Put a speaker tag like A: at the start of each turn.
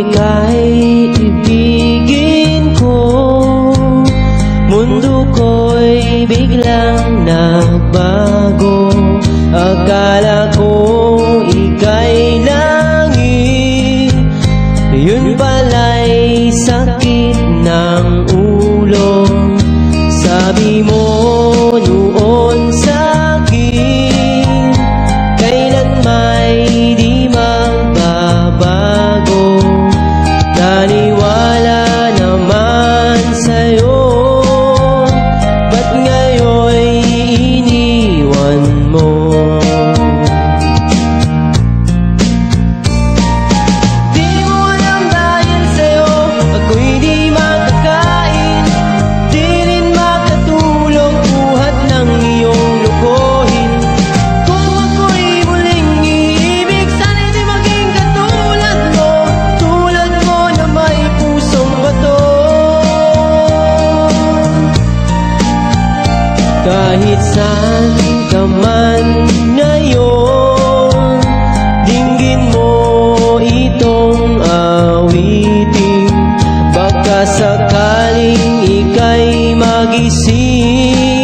A: ika'y ibigin ko. Mundo ko'y biglang nagbago. Akala ko ika'y langit, yun pala'y sakit ng ulo. Sabi mo noon sa'kin, kailan may di magbabago. Naniwala naman sa'yo, ba't ngayon'y iniwan mo? Di mo alam dahil sa'yo ako'y di makakain, di rin makatulong buhat ng iyong lokohin. Kung ako'y muling iibig, sana'y di maging katulad mo, tulad mo na may pusong bato. Kahit saan ka man ngayon, dinggin mo itong awitin. Baka sakaling ika'y magising,